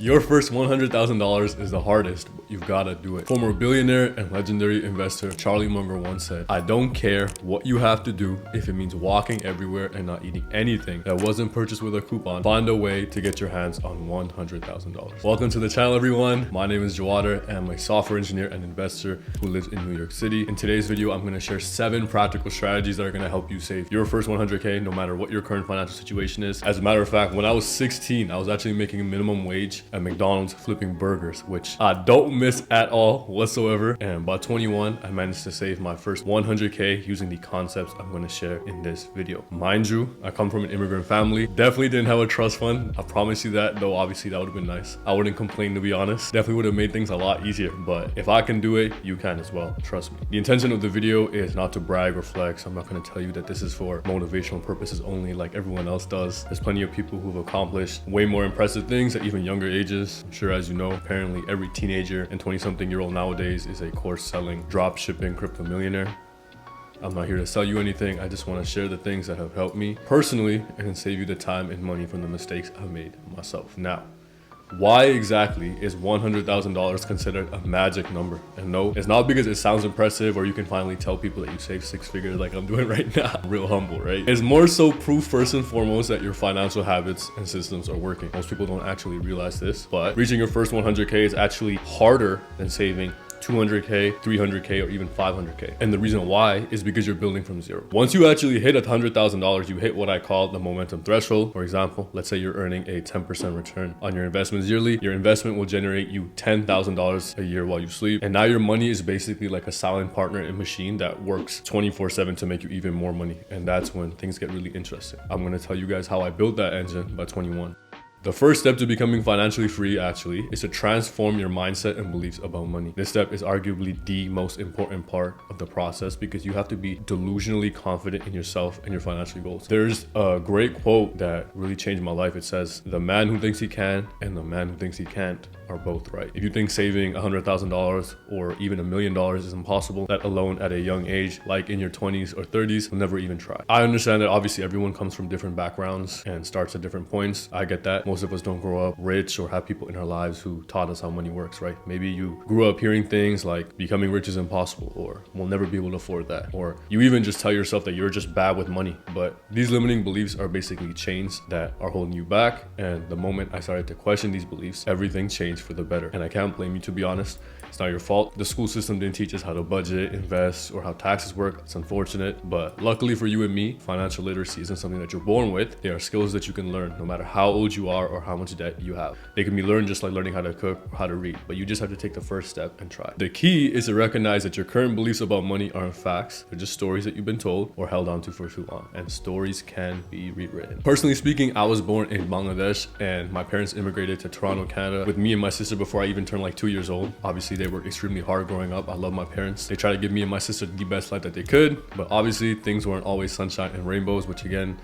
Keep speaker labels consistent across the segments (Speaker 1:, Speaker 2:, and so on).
Speaker 1: Your first $100,000 is the hardest, but you've got to do it. Former billionaire and legendary investor Charlie Munger once said, "I don't care what you have to do if it means walking everywhere and not eating anything that wasn't purchased with a coupon. Find a way to get your hands on $100,000. Welcome to the channel, everyone. My name is Jawad and I'm a software engineer and investor who lives in New York City. In today's video, I'm going to share 7 practical strategies that are going to help you save your first 100K no matter what your current financial situation is. As a matter of fact, when I was 16, I was actually making a minimum wage at McDonald's flipping burgers, which I don't miss at all whatsoever. And by 21, I managed to save my first 100K using the concepts I'm going to share in this video. Mind you, I come from an immigrant family. Definitely didn't have a trust fund. I promise you that, though obviously that would have been nice. I wouldn't complain, to be honest. Definitely would have made things a lot easier, but if I can do it, you can as well. Trust me. The intention of the video is not to brag or flex. I'm not going to tell you that this is for motivational purposes only like everyone else does. There's plenty of people who've accomplished way more impressive things at even younger ages. I'm sure, as you know, apparently every teenager and 20-something-year-old nowadays is a course-selling, drop-shipping crypto millionaire. I'm not here to sell you anything. I just want to share the things that have helped me personally and save you the time and money from the mistakes I've made myself. Now, why exactly is $100,000 considered a magic number? And no, it's not because it sounds impressive or you can finally tell people that you saved 6 figures like I'm doing right now. Real humble, right? It's more so proof first and foremost that your financial habits and systems are working. Most people don't actually realize this, but reaching your first 100K is actually harder than saving 200K, 300K, or even 500K. And the reason why is because you're building from zero. Once you actually hit $100,000, you hit what I call the momentum threshold. For example, let's say you're earning a 10% return on your investments yearly. Your investment will generate you $10,000 a year while you sleep. And now your money is basically like a silent partner in a machine that works 24/7 to make you even more money. And that's when things get really interesting. I'm gonna tell you guys how I built that engine by 21. The first step to becoming financially free actually is to transform your mindset and beliefs about money. This step is arguably the most important part of the process because you have to be delusionally confident in yourself and your financial goals. There's a great quote that really changed my life. It says, "The man who thinks he can and the man who thinks he can't are both right." If you think saving $100,000 or even $1 million is impossible, let alone at a young age, like in your 20s or 30s, you'll never even try. I understand that obviously everyone comes from different backgrounds and starts at different points. I get that. Most of us don't grow up rich or have people in our lives who taught us how money works, right? Maybe you grew up hearing things like becoming rich is impossible, or we'll never be able to afford that, or you even just tell yourself that you're just bad with money. But these limiting beliefs are basically chains that are holding you back. And the moment I started to question these beliefs, everything changed for the better. And I can't blame you, to be honest. It's not your fault. The school system didn't teach us how to budget, invest, or how taxes work. It's unfortunate, but luckily for you and me, financial literacy isn't something that you're born with. They are skills that you can learn no matter how old you are or how much debt you have. They can be learned just like learning how to cook or how to read, but you just have to take the first step and try. The key is to recognize that your current beliefs about money aren't facts. They're just stories that you've been told or held on to for too long, and stories can be rewritten. Personally speaking, I was born in Bangladesh and my parents immigrated to Toronto, Canada with me and my sister before I even turned like 2 years old. Obviously, they worked extremely hard growing up. I love my parents. They tried to give me and my sister the best life that they could, but obviously things weren't always sunshine and rainbows, which again,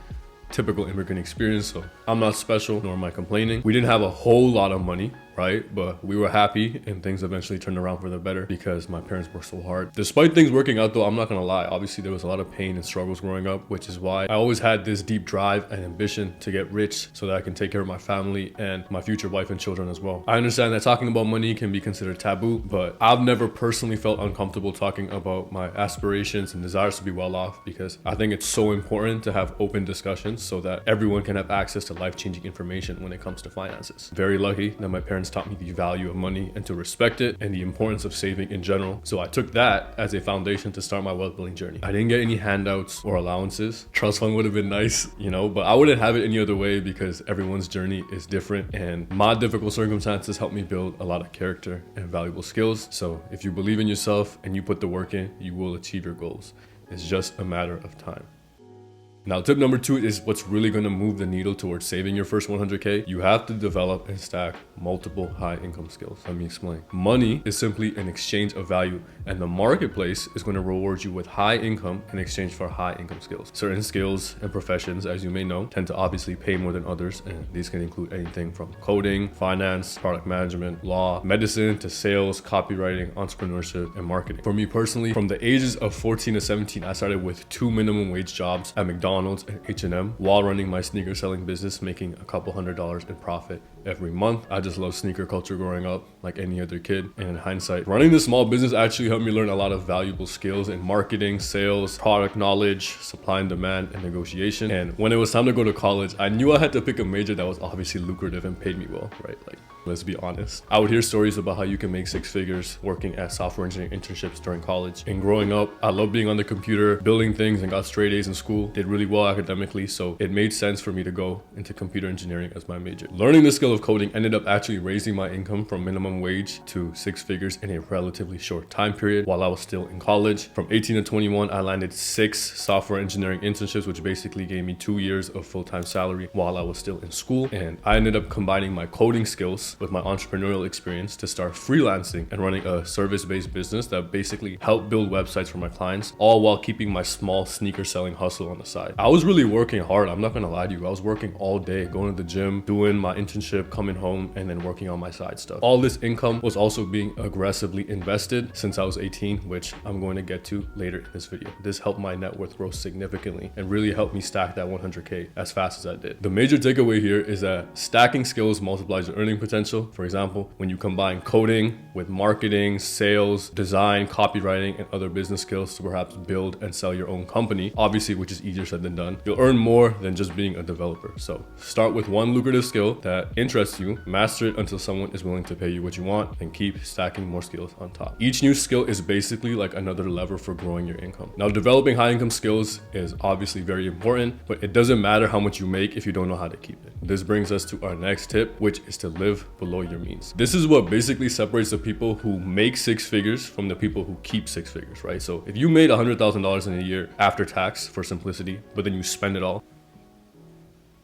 Speaker 1: typical immigrant experience. So I'm not special, nor am I complaining. We didn't have a whole lot of money, right? But we were happy and things eventually turned around for the better because my parents worked so hard. Despite things working out though, I'm not gonna lie, obviously there was a lot of pain and struggles growing up, which is why I always had this deep drive and ambition to get rich so that I can take care of my family and my future wife and children as well. I understand that talking about money can be considered taboo, but I've never personally felt uncomfortable talking about my aspirations and desires to be well off because I think it's so important to have open discussions so that everyone can have access to life-changing information when it comes to finances. Very lucky that my parents taught me the value of money and to respect it and the importance of saving in general. So I took that as a foundation to start my wealth building journey. I didn't get any handouts or allowances. Trust fund would have been nice, you know, but I wouldn't have it any other way because everyone's journey is different and my difficult circumstances helped me build a lot of character and valuable skills. So if you believe in yourself and you put the work in, you will achieve your goals. It's just a matter of time. Now, tip number 2 is what's really going to move the needle towards saving your first 100K. You have to develop and stack multiple high income skills. Let me explain. Money is simply an exchange of value, and the marketplace is going to reward you with high income in exchange for high income skills. Certain skills and professions, as you may know, tend to obviously pay more than others, and these can include anything from coding, finance, product management, law, medicine, to sales, copywriting, entrepreneurship, and marketing. For me personally, from the ages of 14 to 17, I started with 2 minimum wage jobs at McDonald's McDonald's and H&M while running my sneaker selling business, making a couple $100s in profit every month. I just love sneaker culture growing up like any other kid. And in hindsight, running this small business actually helped me learn a lot of valuable skills in marketing, sales, product knowledge, supply and demand, and negotiation. And when it was time to go to college, I knew I had to pick a major that was obviously lucrative and paid me well, right? Like, let's be honest. I would hear stories about how you can make 6 figures working at software engineering internships during college. And growing up, I loved being on the computer, building things, and got straight A's in school. Did really well academically, so it made sense for me to go into computer engineering as my major. Learning the skill of coding ended up actually raising my income from minimum wage to 6 figures in a relatively short time period while I was still in college. From 18 to 21, I landed 6 software engineering internships, which basically gave me 2 years of full-time salary while I was still in school. And I ended up combining my coding skills with my entrepreneurial experience to start freelancing and running a service-based business that basically helped build websites for my clients, all while keeping my small sneaker selling hustle on the side. I was really working hard. I'm not gonna lie to you. I was working all day, going to the gym, doing my internship, coming home, and then working on my side stuff. All this income was also being aggressively invested since I was 18, which I'm going to get to later in this video. This helped my net worth grow significantly and really helped me stack that 100K as fast as I did. The major takeaway here is that stacking skills multiplies your earning potential. For example, when you combine coding with marketing, sales, design, copywriting, and other business skills to perhaps build and sell your own company, obviously, which is easier said than done, you'll earn more than just being a developer. So start with one lucrative skill that interests you, master it until someone is willing to pay you what you want, and keep stacking more skills on top. Each new skill is basically like another lever for growing your income. Now, developing high income skills is obviously very important, but it doesn't matter how much you make if you don't know how to keep it. This brings us to our next tip, which is to live below your means. This is what basically separates the people who make 6 figures from the people who keep 6 figures, right? So if you made $100,000 in a year after tax for simplicity, but then you spend it all,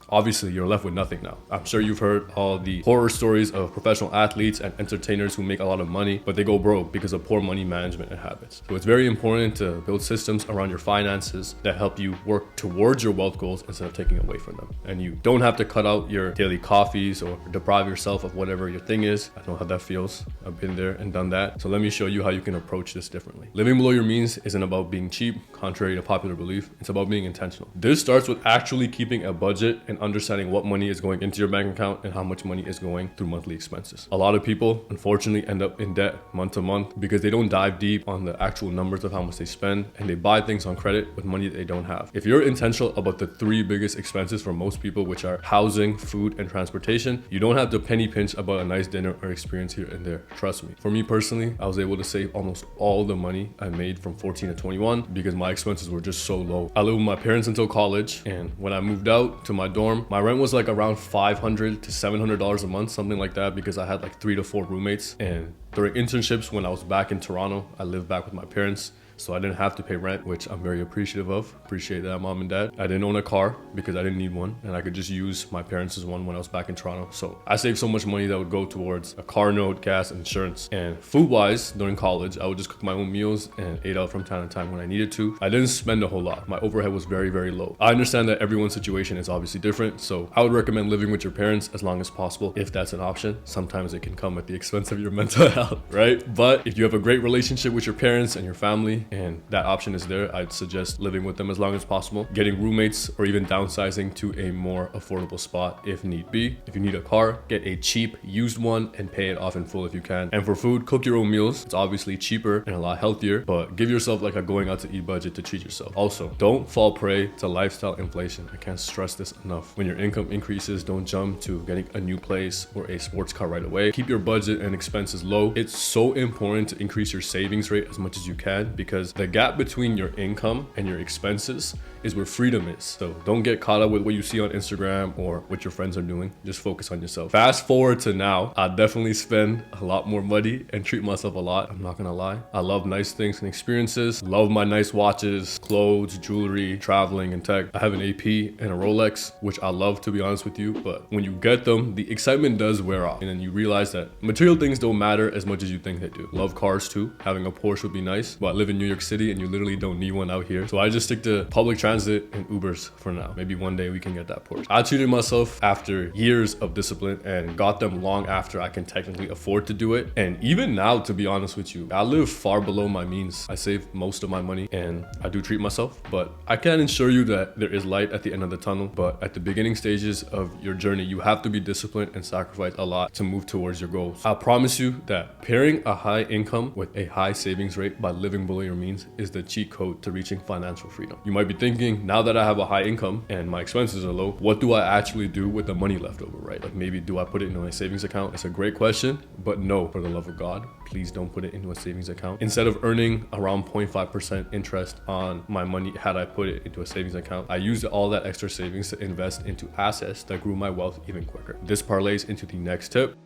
Speaker 1: obviously you're left with nothing now. I'm sure you've heard all the horror stories of professional athletes and entertainers who make a lot of money, but they go broke because of poor money management and habits. So it's very important to build systems around your finances that help you work towards your wealth goals instead of taking away from them. And you don't have to cut out your daily coffees or deprive yourself of whatever your thing is. I know how that feels. I've been there and done that. So let me show you how you can approach this differently. Living below your means isn't about being cheap, contrary to popular belief. It's about being intentional. This starts with actually keeping a budget and understanding what money is going into your bank account and how much money is going through monthly expenses. A lot of people unfortunately end up in debt month to month because they don't dive deep on the actual numbers of how much they spend, and they buy things on credit with money that they don't have. If you're intentional about the 3 biggest expenses for most people, which are housing, food, and transportation, you don't have to penny pinch about a nice dinner or experience here and there. Trust me. For me personally, I was able to save almost all the money I made from 14 to 21 because my expenses were just so low. I lived with my parents until college, and when I moved out to my dorm, my rent was like around $500 to $700 a month, something like that, because I had like 3 to 4 roommates. And during internships, when I was back in Toronto, I lived back with my parents, so I didn't have to pay rent, which I'm very appreciative of. Appreciate that, mom and dad. I didn't own a car because I didn't need one, and I could just use my parents' one when I was back in Toronto. So I saved so much money that would go towards a car note, gas, and insurance. And food-wise, during college, I would just cook my own meals and ate out from time to time when I needed to. I didn't spend a whole lot. My overhead was very, very low. I understand that everyone's situation is obviously different, so I would recommend living with your parents as long as possible if that's an option. Sometimes it can come at the expense of your mental health, right? But if you have a great relationship with your parents and your family, and that option is there, I'd suggest living with them as long as possible, getting roommates, or even downsizing to a more affordable spot if need be. If you need a car, get a cheap used one and pay it off in full if you can. And for food, cook your own meals. It's obviously cheaper and a lot healthier, but give yourself like a going out to eat budget to treat yourself. Also, don't fall prey to lifestyle inflation. I can't stress this enough. When your income increases, don't jump to getting a new place or a sports car right away. Keep your budget and expenses low. It's so important to increase your savings rate as much as you can, because the gap between your income and your expenses is where freedom is. So don't get caught up with what you see on Instagram or what your friends are doing. Just focus on yourself. Fast forward to now, I definitely spend a lot more money and treat myself a lot. I'm not gonna lie. I love nice things and experiences. Love my nice watches, clothes, jewelry, traveling, and tech. I have an AP and a Rolex, which I love, to be honest with you. But when you get them, the excitement does wear off. And then you realize that material things don't matter as much as you think they do. Love cars too. Having a Porsche would be nice, but I live in New York City and you literally don't need one out here. So I just stick to public transport transit and Ubers for now. Maybe one day we can get that Porsche. I treated myself after years of discipline and got them long after I can technically afford to do it. And even now, to be honest with you, I live far below my means. I save most of my money and I do treat myself, but I can ensure you that there is light at the end of the tunnel. But at the beginning stages of your journey, you have to be disciplined and sacrifice a lot to move towards your goals. I promise you that pairing a high income with a high savings rate by living below your means is the cheat code to reaching financial freedom. You might be thinking, now that I have a high income and my expenses are low, what do I actually do with the money left over, right? Like maybe do I put it into my savings account? It's a great question, but no, for the love of God, please don't put it into a savings account. Instead of earning around 0.5% interest on my money had I put it into a savings account, I used all that extra savings to invest into assets that grew my wealth even quicker. This parlays into the next tip.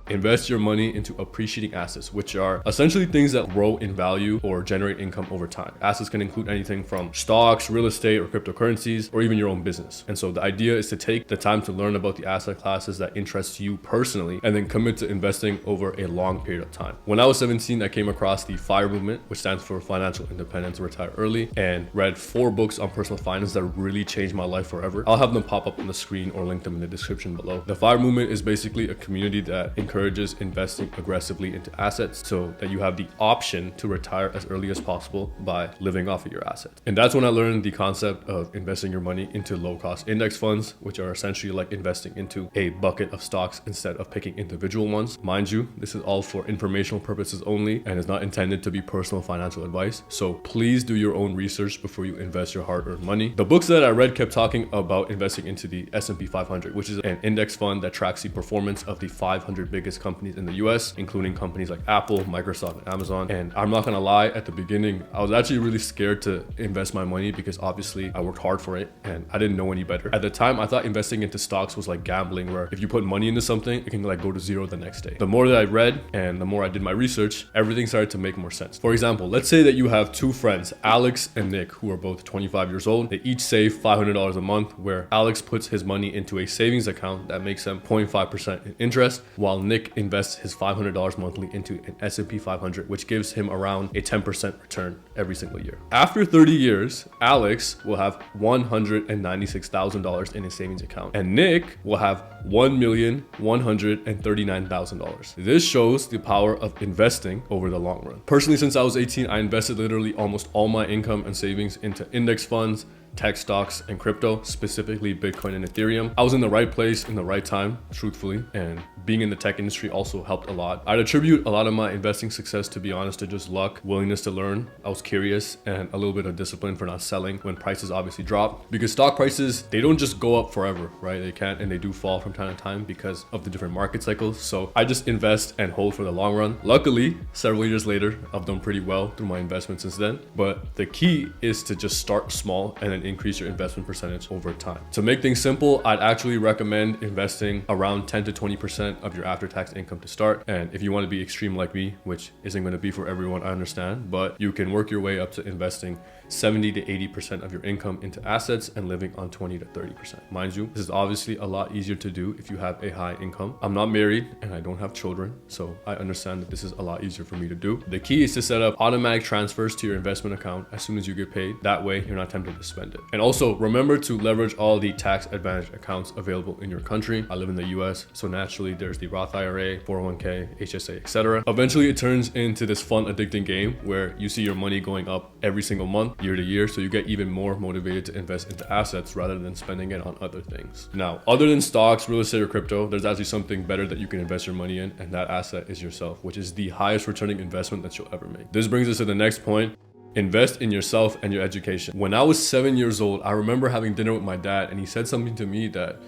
Speaker 1: Invest your money into appreciating assets, which are essentially things that grow in value or generate income over time. Assets can include anything from stocks, real estate, or cryptocurrencies, or even your own business. And so the idea is to take the time to learn about the asset classes that interest you personally, and then commit to investing over a long period of time. When I was 17, I came across the FIRE movement, which stands for Financial Independence, Retire Early, and read 4 books on personal finance that really changed my life forever. I'll have them pop up on the screen or link them in the description below. The FIRE movement is basically a community that encourages investing aggressively into assets so that you have the option to retire as early as possible by living off of your assets. And that's when I learned the concept of investing your money into low-cost index funds, which are essentially like investing into a bucket of stocks instead of picking individual ones. Mind you, this is all for informational purposes only and is not intended to be personal financial advice. So please do your own research before you invest your hard-earned money. The books that I read kept talking about investing into the S&P 500, which is an index fund that tracks the performance of the 500 biggest companies in the US, including companies like Apple, Microsoft, and Amazon. And I'm not gonna lie, at the beginning, I was actually really scared to invest my money because obviously I worked hard for it and I didn't know any better. At the time, I thought investing into stocks was like gambling, where if you put money into something, it can like go to zero the next day. The more that I read and the more I did my research, everything started to make more sense. For example, let's say that you have 2 friends, Alex and Nick, who are both 25 years old. They each save $500 a month, where Alex puts his money into a savings account that makes them 0.5% in interest, while Nick invests his $500 monthly into an S&P 500, which gives him around a 10% return every single year. After 30 years, Alex will have $196,000 in his savings account, and Nick will have $1,139,000. This shows the power of investing over the long run. Personally, since I was 18, I invested literally almost all my income and savings into index funds, tech stocks, and crypto, specifically Bitcoin and Ethereum. I was in the right place in the right time, truthfully, and being in the tech industry also helped a lot. I'd attribute a lot of my investing success, to be honest, to just luck, willingness to learn. I was curious, and a little bit of discipline for not selling when prices obviously drop, because stock prices, they don't just go up forever, right? They can't, and they do fall from time to time because of the different market cycles. So I just invest and hold for the long run. Luckily, several years later, I've done pretty well through my investments since then. But the key is to just start small and then increase your investment percentage over time. To make things simple, I'd actually recommend investing around 10 to 20% of your after-tax income to start. And if you want to be extreme like me, which isn't going to be for everyone, I understand, but you can work your way up to investing 70 to 80% of your income into assets and living on 20 to 30%. Mind you, this is obviously a lot easier to do if you have a high income. I'm not married and I don't have children, so I understand that this is a lot easier for me to do. The key is to set up automatic transfers to your investment account as soon as you get paid. That way, you're not tempted to spend it. And also, remember to leverage all the tax advantage accounts available in your country. I live in the US, so naturally there's the Roth IRA, 401k, HSA, etc. Eventually, it turns into this fun, addicting game where you see your money going up every single month, year to year, so you get even more motivated to invest into assets rather than spending it on other things. Now, other than stocks, real estate, or crypto, there's actually something better that you can invest your money in, and that asset is yourself, which is the highest returning investment that you'll ever make. This brings us to the next point. Invest in yourself and your education. When I was 7 years old, I remember having dinner with my dad, and he said something to me that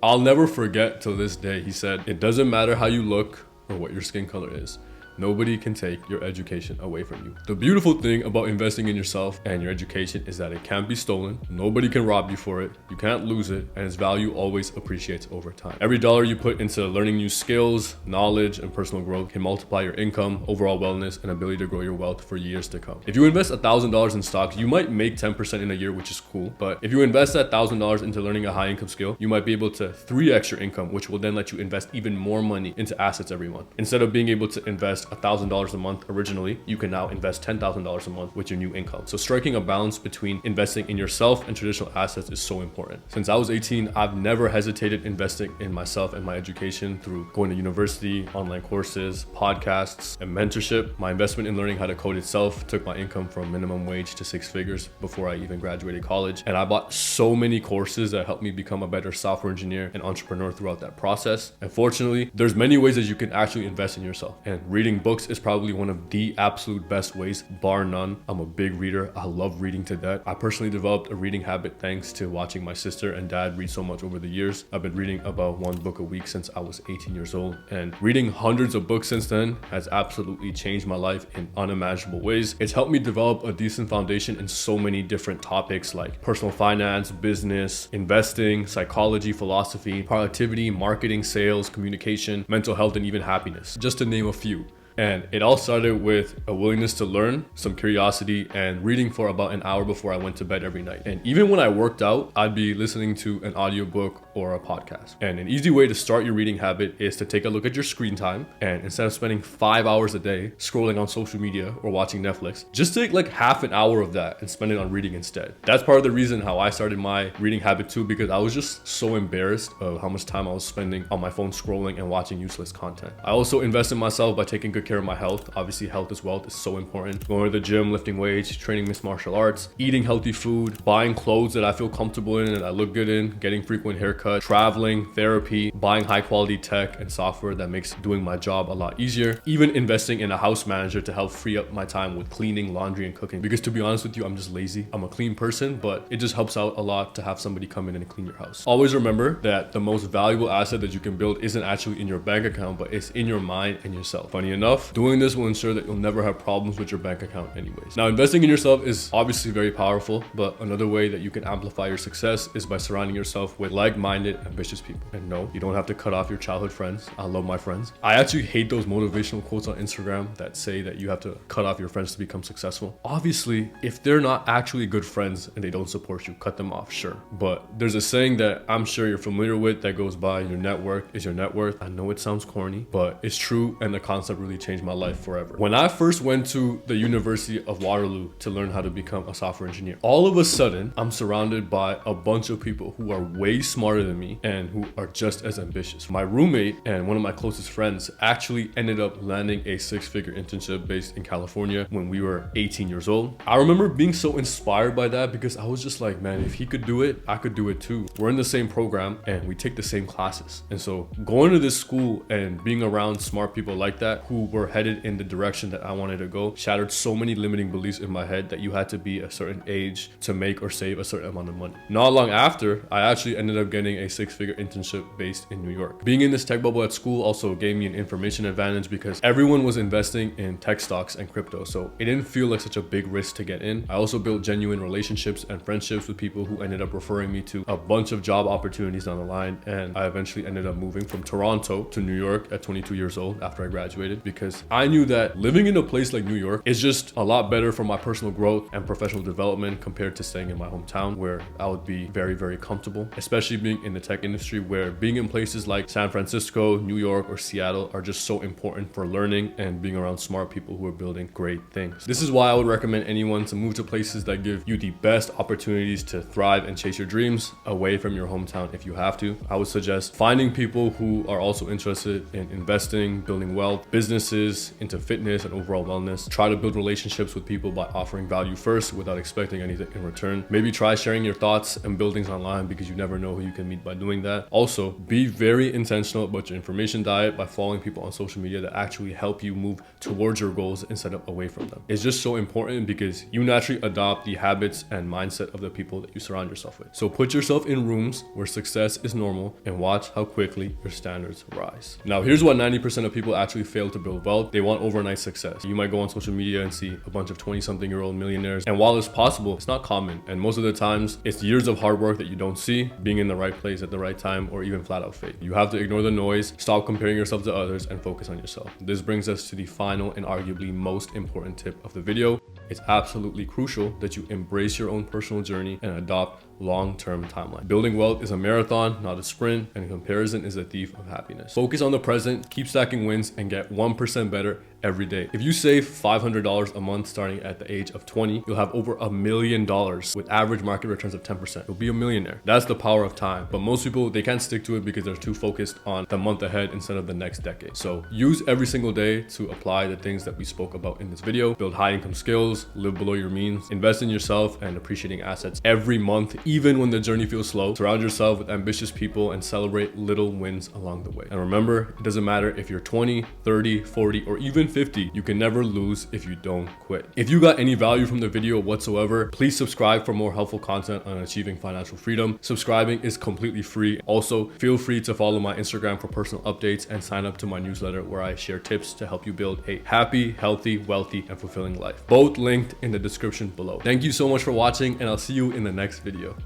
Speaker 1: I'll never forget till this day. He said, "It doesn't matter how you look or what your skin color is. Nobody can take your education away from you." The beautiful thing about investing in yourself and your education is that it can't be stolen. Nobody can rob you for it. You can't lose it, and its value always appreciates over time. Every dollar you put into learning new skills, knowledge, and personal growth can multiply your income, overall wellness, and ability to grow your wealth for years to come. If you invest $1,000 in stocks, you might make 10% in a year, which is cool. But if you invest that $1,000 into learning a high income skill, you might be able to 3x your income, which will then let you invest even more money into assets every month. Instead of being able to invest invest $1,000 a month originally, you can now invest $10,000 a month with your new income. So striking a balance between investing in yourself and traditional assets is so important. Since I was 18, I've never hesitated investing in myself and my education through going to university, online courses, podcasts, and mentorship. My investment in learning how to code itself took my income from minimum wage to 6 figures before I even graduated college. And I bought so many courses that helped me become a better software engineer and entrepreneur throughout that process. And fortunately, there's many ways that you can actually invest in yourself. And reading books is probably one of the absolute best ways, bar none. I'm a big reader. I love reading to death. I personally developed a reading habit thanks to watching my sister and dad read so much over the years. I've been reading about 1 book a week since I was 18 years old. And reading hundreds of books since then has absolutely changed my life in unimaginable ways. It's helped me develop a decent foundation in so many different topics like personal finance, business, investing, psychology, philosophy, productivity, marketing, sales, communication, mental health, and even happiness, just to name a few. And it all started with a willingness to learn, some curiosity, and reading for about an hour before I went to bed every night. And even when I worked out, I'd be listening to an audiobook or a podcast. And an easy way to start your reading habit is to take a look at your screen time. And instead of spending 5 hours a day scrolling on social media or watching Netflix, just take like half an hour of that and spend it on reading instead. That's part of the reason how I started my reading habit too, because I was just so embarrassed of how much time I was spending on my phone scrolling and watching useless content. I also invest in myself by taking good care of my health. Obviously, health is wealth is so important. Going to the gym, lifting weights, training mixed martial arts, eating healthy food, buying clothes that I feel comfortable in and I look good in, getting frequent haircuts, traveling, therapy, buying high quality tech and software that makes doing my job a lot easier, even investing in a house manager to help free up my time with cleaning, laundry, and cooking. Because to be honest with you, I'm just lazy. I'm a clean person, but it just helps out a lot to have somebody come in and clean your house. Always remember that the most valuable asset that you can build isn't actually in your bank account, but it's in your mind and yourself. Funny enough, doing this will ensure that you'll never have problems with your bank account anyways. Now, investing in yourself is obviously very powerful, but another way that you can amplify your success is by surrounding yourself with like-minded, ambitious people. And no, you don't have to cut off your childhood friends. I love my friends. I actually hate those motivational quotes on Instagram that say that you have to cut off your friends to become successful. Obviously, if they're not actually good friends and they don't support you, cut them off, sure. But there's a saying that I'm sure you're familiar with that goes by, your network is your net worth. I know it sounds corny, but it's true, and the concept really changed my life forever. When I first went to the University of Waterloo to learn how to become a software engineer, all of a sudden, I'm surrounded by a bunch of people who are way smarter than me and who are just as ambitious. My roommate and one of my closest friends actually ended up landing a 6-figure internship based in California when we were 18 years old. I remember being so inspired by that because I was just like, man, if he could do it, I could do it too. We're in the same program and we take the same classes. And so going to this school and being around smart people like that who were headed in the direction that I wanted to go shattered so many limiting beliefs in my head that you had to be a certain age to make or save a certain amount of money. Not long after, I actually ended up getting a 6-figure internship based in New York. Being in this tech bubble at school also gave me an information advantage because everyone was investing in tech stocks and crypto, so it didn't feel like such a big risk to get in. I also built genuine relationships and friendships with people who ended up referring me to a bunch of job opportunities down the line, and I eventually ended up moving from Toronto to New York at 22 years old after I graduated because I knew that living in a place like New York is just a lot better for my personal growth and professional development compared to staying in my hometown where I would be very, very comfortable, especially being in the tech industry where being in places like San Francisco, New York, or Seattle are just so important for learning and being around smart people who are building great things. This is why I would recommend anyone to move to places that give you the best opportunities to thrive and chase your dreams away from your hometown if you have to. I would suggest finding people who are also interested in investing, building wealth, businesses, into fitness and overall wellness. Try to build relationships with people by offering value first without expecting anything in return. Maybe try sharing your thoughts and buildings online because you never know who you can meet by doing that. Also, be very intentional about your information diet by following people on social media that actually help you move towards your goals instead of away from them. It's just so important because you naturally adopt the habits and mindset of the people that you surround yourself with. So put yourself in rooms where success is normal and watch how quickly your standards rise. Now, here's what 90% of people actually fail to build wealth. They want overnight success. You might go on social media and see a bunch of 20-something-year-old millionaires. And while it's possible, it's not common. And most of the times, it's years of hard work that you don't see, being in the right place at the right time, or even flat out fate. You have to ignore the noise, stop comparing yourself to others, and focus on yourself. This brings us to the final and arguably most important tip of the video. It's absolutely crucial that you embrace your own personal journey and adopt long-term timeline. Building wealth is a marathon, not a sprint, and comparison is a thief of happiness. Focus on the present, keep stacking wins, and get 1% better every day. If you save $500 a month starting at the age of 20, you'll have over $1 million with average market returns of 10%. You'll be a millionaire. That's the power of time. But most people, they can't stick to it because they're too focused on the month ahead instead of the next decade. So use every single day to apply the things that we spoke about in this video. Build high income skills, live below your means, invest in yourself and appreciating assets every month, even when the journey feels slow. Surround yourself with ambitious people and celebrate little wins along the way. And remember, it doesn't matter if you're 20, 30, 40, or even 50, you can never lose if you don't quit. If you got any value from the video whatsoever, please subscribe for more helpful content on achieving financial freedom. Subscribing is completely free. Also, feel free to follow my Instagram for personal updates and sign up to my newsletter where I share tips to help you build a happy, healthy, wealthy, and fulfilling life. Both linked in the description below. Thank you so much for watching, and I'll see you in the next video.